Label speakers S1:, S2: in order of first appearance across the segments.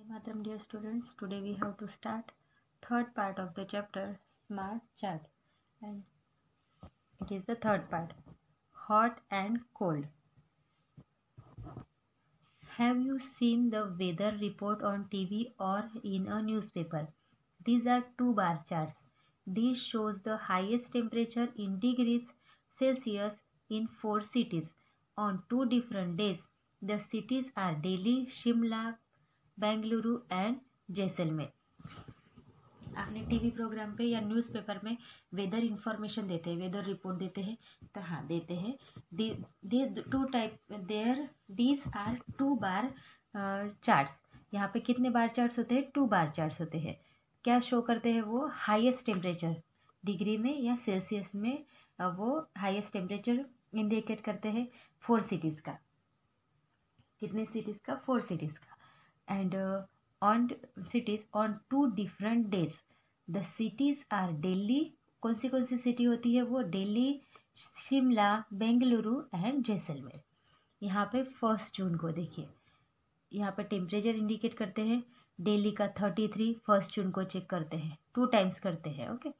S1: Matram, dear students, today we have to start third part of the chapter Smart Chart, and it is the third part, hot and cold. Have you seen the weather report on TV or in a newspaper? These are two bar charts. This shows the highest temperature in degrees Celsius in 4 cities on 2 different days. The cities are Delhi, Shimla, Bengaluru and Jaisalmer. आपने TV programme पे या newspaper में weather information देते हैं, weather report देते हैं, तो हाँ देते हैं. Two type there these are 2 bar charts. यहाँ पे कितने बार चार्ट्स होते हैं? 2 बार चार्ट्स होते हैं. क्या शो करते हैं वो? हाईएस्ट टेम्परेचर डिग्री में या सेल्सियस में. वो हाईएस्ट टेम्परेचर इंडिकेट करते हैं 4 सिटीज़ का. कितने सिटीज़ का? 4 सिटीज़ का. And on cities on 2 different days. The cities are Delhi. कौन सी सिटी होती है वो? दिल्ली, शिमला, बेंगलुरु एंड जैसलमेर. यहाँ पे 1 जून को देखिए, यहाँ पे टेम्परेचर इंडिकेट करते हैं. दिल्ली का 33, 1 जून को चेक करते हैं, 2 टाइम्स करते हैं. Okay.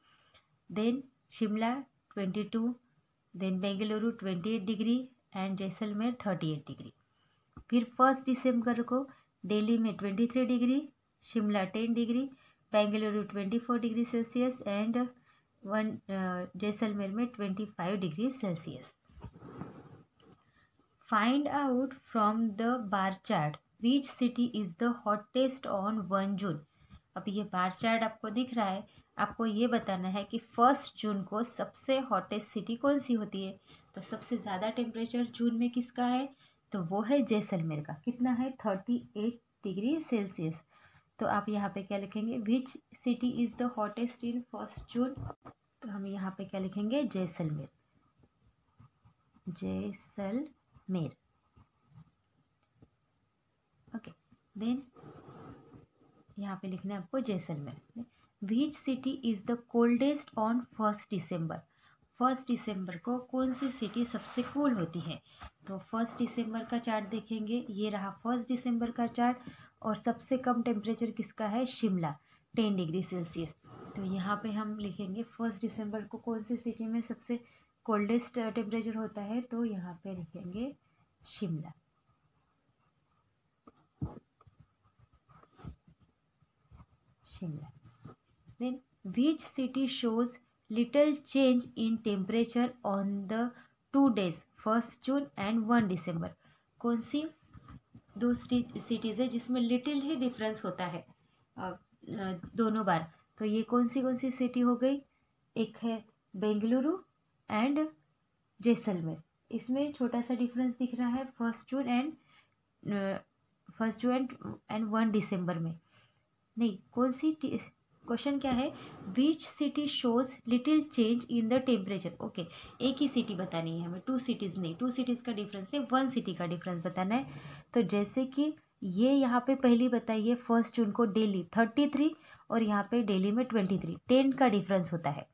S1: Then Shimla 22, then Bengaluru 28 degree and Jaisalmer 38 degree. फिर 1 दिसंबर को दिल्ली में 23 degree, Shimla 10 degree, Bengaluru 24 degree Celsius and Jaisalmer में 25 degree Celsius. Find out from the bar chart which city is the hottest on 1 June. अब ये बार चार्ट आपको दिख रहा है, आपको ये बताना है कि 1 जून को सबसे हॉटेस्ट सिटी कौन सी होती है. तो सबसे ज़्यादा टेम्परेचर जून में किसका है? तो वो है जैसलमेर का. कितना है? 38 डिग्री सेल्सियस. तो आप यहाँ पे क्या लिखेंगे? Which city is the hottest in 1 June. तो हम यहाँ पे क्या लिखेंगे? जैसलमेर. जैसलमेर. ओके. देन यहाँ पे लिखना है आपको जैसलमेर. विच city is the coldest on 1 दिसंबर. 1 दिसंबर को कौन सी सिटी सबसे कूल होती है? तो 1 दिसंबर का चार्ट देखेंगे. ये रहा 1 दिसंबर का चार्ट. और सबसे कम टेम्परेचर किसका है? Shimla, 10 degree Celsius. तो यहाँ पे हम लिखेंगे 1 दिसंबर को कौन सी सिटी में सबसे कोल्डेस्ट टेम्परेचर होता है. तो यहाँ पे लिखेंगे Shimla. Shimla. Then which city shows little change in temperature on the 2 days 1 June and 1 December. कौन सी 2 सिटीज़ है जिसमें लिटिल ही डिफरेंस होता है दोनों बार. तो ये कौन सी सिटी हो गई? एक है बेंगलुरु एंड जैसलमेर. इसमें छोटा सा डिफरेंस दिख रहा है 1 जून एंड 1 दिसंबर में. नहीं, कौन सी क्वेश्चन क्या है? Which city shows little change in the temperature. Okay, एक ही सिटी बतानी है हमें, 2 सिटीज़ नहीं. 2 सिटीज़ का डिफरेंस नहीं, 1 सिटी का डिफरेंस बताना है. तो जैसे कि ये यहाँ पे पहली बताइए 1 जून को दिल्ली 33 और यहाँ पे दिल्ली में 23, 10 का डिफरेंस होता है.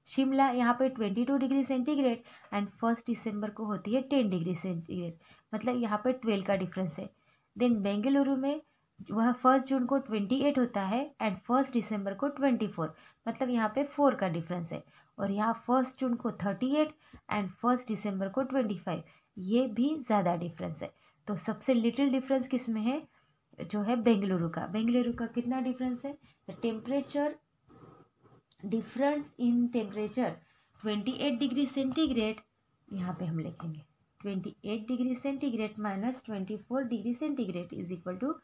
S1: शिमला यहाँ पे 22 डिग्री सेंटीग्रेड एंड 1 दिसंबर को होती है 10 डिग्री सेंटीग्रेड, मतलब यहाँ पे 12 का डिफरेंस है. देन बेंगलुरु में वह 1 जून को 28 होता है एंड 1 दिसंबर को 24, मतलब यहाँ पे 4 का डिफरेंस है. और यहाँ 1 जून को 38 एंड 1 दिसंबर को 25, ये भी ज़्यादा डिफरेंस है. तो सबसे लिटिल डिफरेंस किस में है? जो है बेंगलुरु का. बेंगलुरु का कितना डिफरेंस है? The temperature difference in temperature 28 degree centigrade. यहाँ पे हम लिखेंगे 28 degree centigrade minus 24 degree centigrade is equal to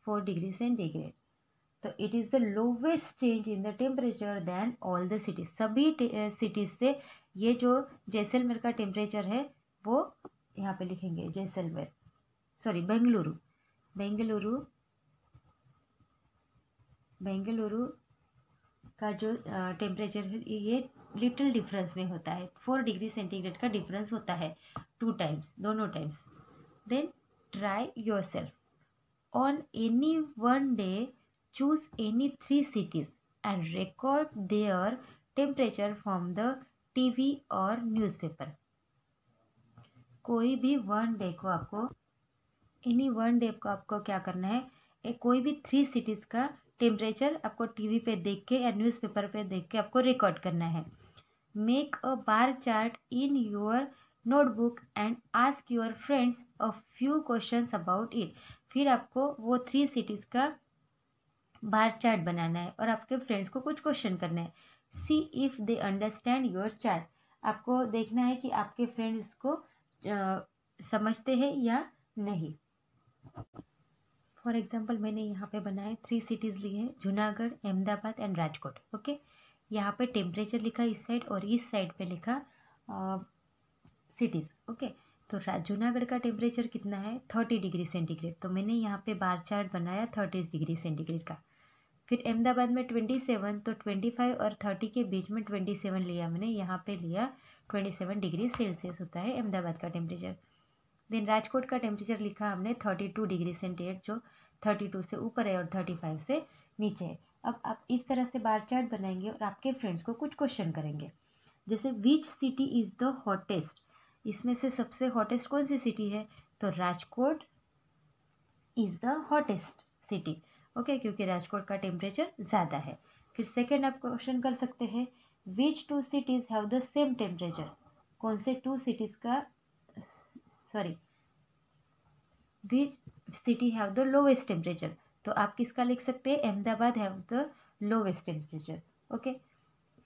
S1: 4 degree centigrade. तो it is the lowest change in the temperature than all the cities. सभी सिटीज़ से ये जो जैसलमेर का टेम्परेचर है वो यहाँ पे लिखेंगे जैसलमेर, सॉरी बेंगलुरु. बेंगलुरु का जो टेम्परेचर है ये लिटिल डिफरेंस में होता है. 4 डिग्री सेंटीग्रेड का डिफरेंस होता है 2 टाइम्स, दोनों times. Then try yourself. On any one day, choose any 3 cities and record their temperature from the TV or newspaper. कोई भी वन डे को आपको क्या करना है? कोई भी 3 सिटीज़ का टेम्परेचर आपको टीवी पे देख के या न्यूज़पेपर पे देख के आपको रिकॉर्ड करना है। Make a bar chart in your notebook and ask your friends a few questions about it. फिर आपको वो 3 सिटीज़ का बार चार्ट बनाना है और आपके फ्रेंड्स को कुछ क्वेश्चन करना है। सी if they understand your chart. आपको देखना है कि आपके फ्रेंड्स को समझते हैं या नहीं। फॉर एग्जाम्पल मैंने यहाँ पे बनाए 3 सिटीज़ लिए हैं, जूनागढ़, अहमदाबाद एंड राजकोट। ओके, यहाँ पे टेम्परेचर लिखा इस साइड और इस साइड पे लिखा सिटीज़। ओके, तो जूनागढ़ का टेम्परेचर कितना है 30 डिग्री सेंटीग्रेड, तो मैंने यहाँ पे बार चार्ट बनाया 30 डिग्री सेंटीग्रेड का। फिर अहमदाबाद में 27, तो 25 और 30 के बीच में 27 लिया मैंने, यहाँ पे लिया 27 डिग्री सेल्सियस होता है अहमदाबाद का टेम्परेचर। देन राजकोट का टेम्परेचर लिखा हमने 32 डिग्री सेंटीग्रेड, जो 32 से ऊपर है और 35 से नीचे है। अब आप इस तरह से बार चार्ट बनाएंगे और आपके फ्रेंड्स को कुछ क्वेश्चन करेंगे, जैसे विच सिटी इज़ द हॉटेस्ट, इसमें से सबसे हॉटेस्ट कौन सी सिटी है, तो Rajkot is the hottest city. Okay, क्योंकि राजकोट का टेम्परेचर ज़्यादा है। फिर सेकेंड आप क्वेश्चन कर सकते हैं, विच 2 cities have the same temperature, कौन से 2 सिटीज़ का which city have the lowest temperature, तो आप किसका लिख सकते हैं, Ahmedabad have the lowest temperature. Okay,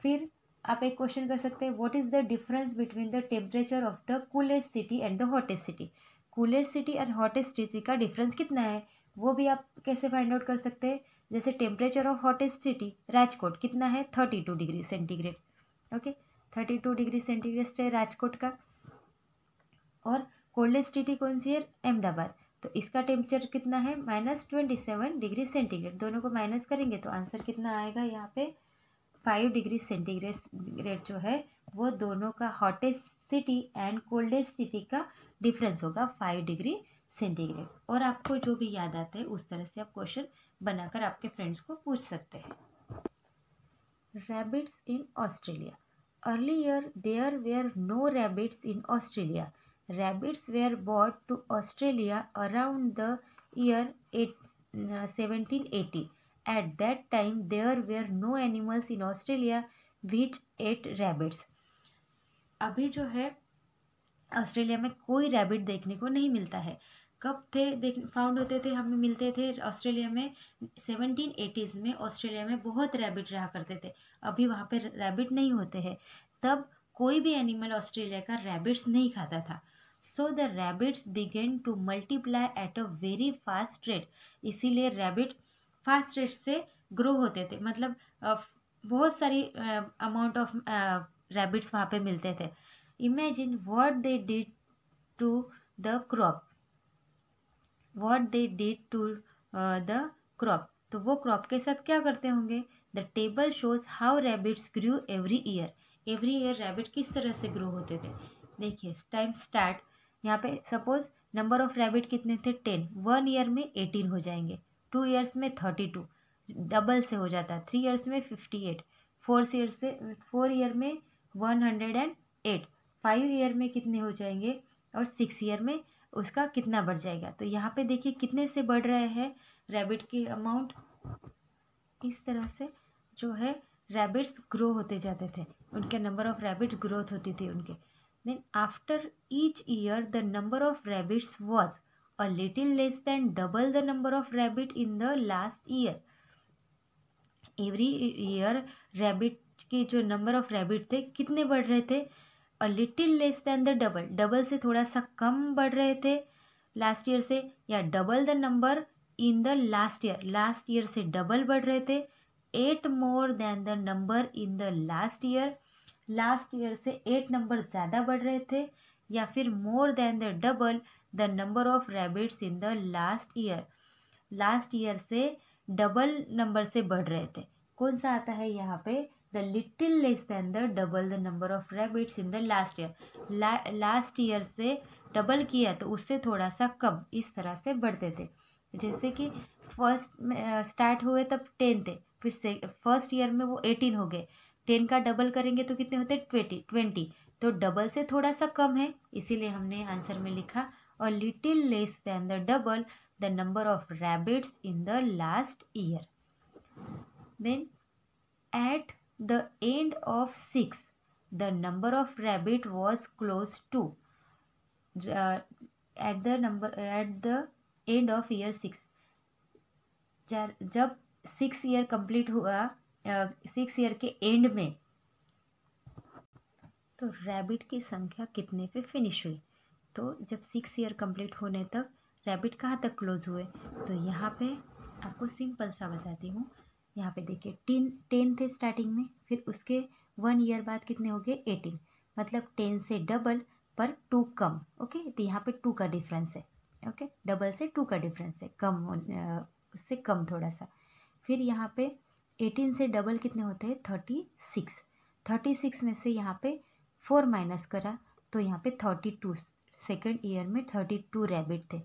S1: फिर आप एक क्वेश्चन कर सकते हैं, what is the difference between the temperature of the coolest city and the hottest city. Coolest city and hottest city का डिफरेंस कितना है, वो भी आप कैसे फाइंड आउट कर सकते हैं, जैसे temperature of hottest city Rajkot कितना है 32 degree centigrade. Okay, 32 degree centigrade है राजकोट का, और कोल्डेस्ट सिटी कौन सी है, अहमदाबाद, तो इसका टेम्परेचर कितना है -27 डिग्री सेंटीग्रेड। दोनों को माइनस करेंगे तो आंसर कितना आएगा, यहाँ पे 5 डिग्री सेंटीग्रेड जो है वो दोनों का hottest city and coldest city का डिफरेंस होगा 5 डिग्री सेंटीग्रेड। और आपको जो भी याद आता है उस तरह से आप क्वेश्चन बनाकर आपके फ्रेंड्स को पूछ सकते हैं। Rabbits in Australia. Earlier there were no rabbits in Australia. Rabbits were brought to Australia around the year 1780. At that time, there were no animals in Australia which ate rabbits. अभी जो है Australia में कोई rabbit देखने को नहीं मिलता है। कब थे फाउंड होते थे, हमें मिलते थे ऑस्ट्रेलिया में 1780s में। ऑस्ट्रेलिया में बहुत रैबिट रहा करते थे, अभी वहाँ पे रैबिट नहीं होते हैं। तब कोई भी एनिमल ऑस्ट्रेलिया का रैबिट्स नहीं खाता था। So the rabbits began to multiply at a very fast rate. इसीलिए रैबिट फास्ट रेट से ग्रो होते थे, मतलब बहुत सारी अमाउंट ऑफ रैबिट्स वहाँ पे मिलते थे। Imagine what they did to the crop, what they did to the crop, तो वो क्रॉप के साथ क्या करते होंगे। The table shows how rabbits grew every year. Every year rabbit किस तरह से ग्रो होते थे, देखिए टाइम स्टार्ट। यहाँ पे सपोज नंबर ऑफ रैबिट कितने थे 10, 1 ईयर में 18 हो जाएंगे, 2 ईयर्स में 32, डबल से हो जाता है, 3 ईयर्स में 58, 4 ईयर में 108, 5 ईयर में कितने हो जाएंगे, और 6 ईयर में उसका कितना बढ़ जाएगा। तो यहाँ पे देखिए कितने से बढ़ रहे हैं रैबिट की अमाउंट, इस तरह से जो है रैबिट्स ग्रो होते जाते थे, उनके नंबर ऑफ रैबिट्स ग्रोथ होती थी उनके। Then after each year the number of rabbits was a little less than double the number of rabbit in the last year. Every year rabbit के जो number of rabbit थे कितने बढ़ रहे थे, अ little less then the double, double से थोड़ा सा कम बढ़ रहे थे लास्ट ईयर से, या double the number in the last year, last year से डबल बढ़ रहे थे, 8 more than the number in the last year, last year से 8 नंबर ज़्यादा बढ़ रहे थे, या फिर more than the double the number of rabbits in the last year, last year से डबल नंबर से बढ़ रहे थे। कौन सा आता है यहाँ पे, the little less then the double the number of rabbits in the last year, last year से डबल किया तो उससे थोड़ा सा कम, इस तरह से बढ़ते थे। जैसे कि फर्स्ट में स्टार्ट हुए तब 10 थे, फिर से फर्स्ट ईयर में वो 18 हो गए, 10 का डबल करेंगे तो कितने होते 20, तो डबल से थोड़ा सा कम है, इसीलिए हमने आंसर में लिखा a little less than the double the number of rabbits in the last year. Then at the end of 6, the number of rabbit was close to at the end of year 6, जब 6 year complete हुआ, 6 year के and में, तो rabbit की संख्या कितने पे finish हुई? तो जब 6 ईयर कंप्लीट होने तक रैबिट कहाँ तक क्लोज हुए? तो यहाँ पे आपको सिंपल सा बताती हूँ। यहाँ पे देखिए 10 थे स्टार्टिंग में, फिर उसके 1 ईयर बाद कितने हो गए? 18, मतलब 10 से डबल पर 2 कम। ओके, तो यहाँ पे 2 का डिफरेंस है। ओके, डबल से 2 का डिफरेंस है, कम उससे कम थोड़ा सा। फिर यहाँ पे 18 से डबल कितने होते हैं? 36। 36 में से यहाँ पे 4 माइनस करा तो यहाँ पे 32, सेकेंड ईयर में 32 रैबिट थे।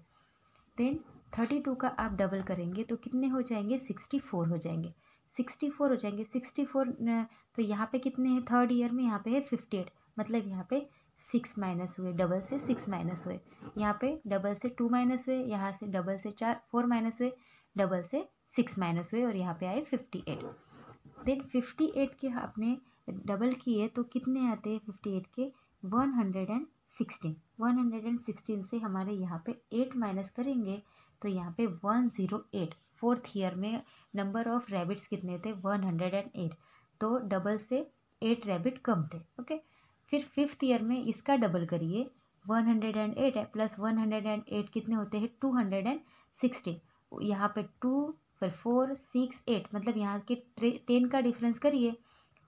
S1: देन 32 का आप डबल करेंगे तो कितने हो जाएंगे? 64 हो जाएंगे। 64 हो जाएंगे। 64 तो यहाँ पे कितने हैं? थर्ड ईयर में यहाँ पे है 58, मतलब यहाँ पे 6 माइनस हुए, डबल से 6 माइनस हुए। यहाँ पे डबल से 2 माइनस हुए, यहाँ से डबल से 4 माइनस हुए, डबल से 6 माइनस हुए और यहाँ पे आए 58। देन 58 के आपने डबल किए तो कितने आते हैं? 58 के 116। 116 से हमारे यहाँ पे 8 माइनस करेंगे तो यहाँ पे 108। फोर्थ ईयर में नंबर ऑफ रैबिट्स कितने थे? 108, तो डबल से 8 रैबिट कम थे। ओके, फिर फिफ्थ ईयर में इसका डबल करिए, 108 प्लस 108 कितने होते हैं? 216। यहाँ पे 2, फिर 4, 6, 8, मतलब यहाँ के 10 का डिफरेंस करिए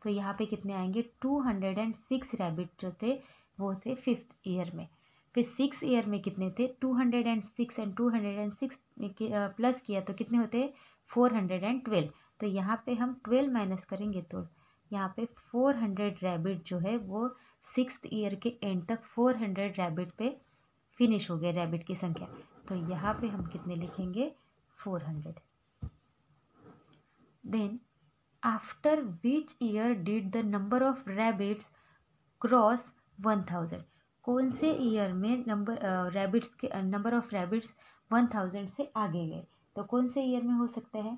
S1: तो यहाँ पे कितने आएंगे? 206 रैबिट जो थे वो थे फिफ्थ ईयर में। फिर 6 ईयर में कितने थे? 206 एंड 206 प्लस किया तो कितने होते हैं? 412। तो यहाँ पे हम 12 माइनस करेंगे तो यहाँ पे 400 रैबिट जो है वो 6th ईयर के एंड तक 400 रैबिट पे फिनिश हो गए रैबिट की संख्या। तो यहाँ पे हम कितने लिखेंगे? 400। Then after which year did the number of rabbits cross 1000? कौन से ईयर में रैबिट्स के नंबर ऑफ रैबिट्स 1000 से आगे गए? तो कौन से ईयर में हो सकता है?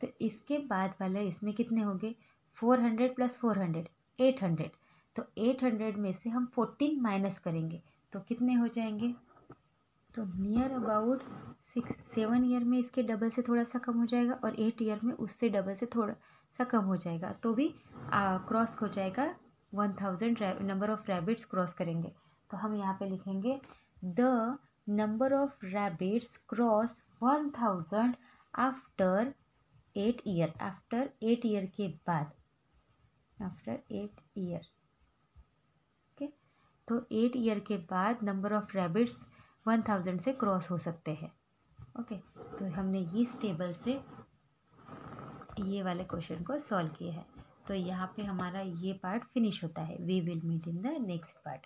S1: तो इसके बाद वाले इसमें कितने होंगे? 400 प्लस 400 800। तो 800 में से हम 14 माइनस करेंगे तो कितने हो जाएंगे? तो नियर अबाउट 7 ईयर में इसके डबल से थोड़ा सा कम हो जाएगा और 8 ईयर में उससे डबल से थोड़ा सा कम हो जाएगा, तो भी क्रॉस हो जाएगा 1000 नंबर ऑफ रैबिट्स क्रॉस करेंगे। तो हम यहाँ पे लिखेंगे the number of rabbits cross 1000 after 8 year. After 8 year के बाद, आफ्टर 8 ईयर। ओके, तो 8 ईयर के बाद नंबर ऑफ रैबिट्स 1000 से क्रॉस हो सकते हैं। ओके, तो हमने इस टेबल से ये वाले क्वेश्चन को सॉल्व किया है। तो यहाँ पे हमारा ये पार्ट फिनिश होता है। We will meet in the next part.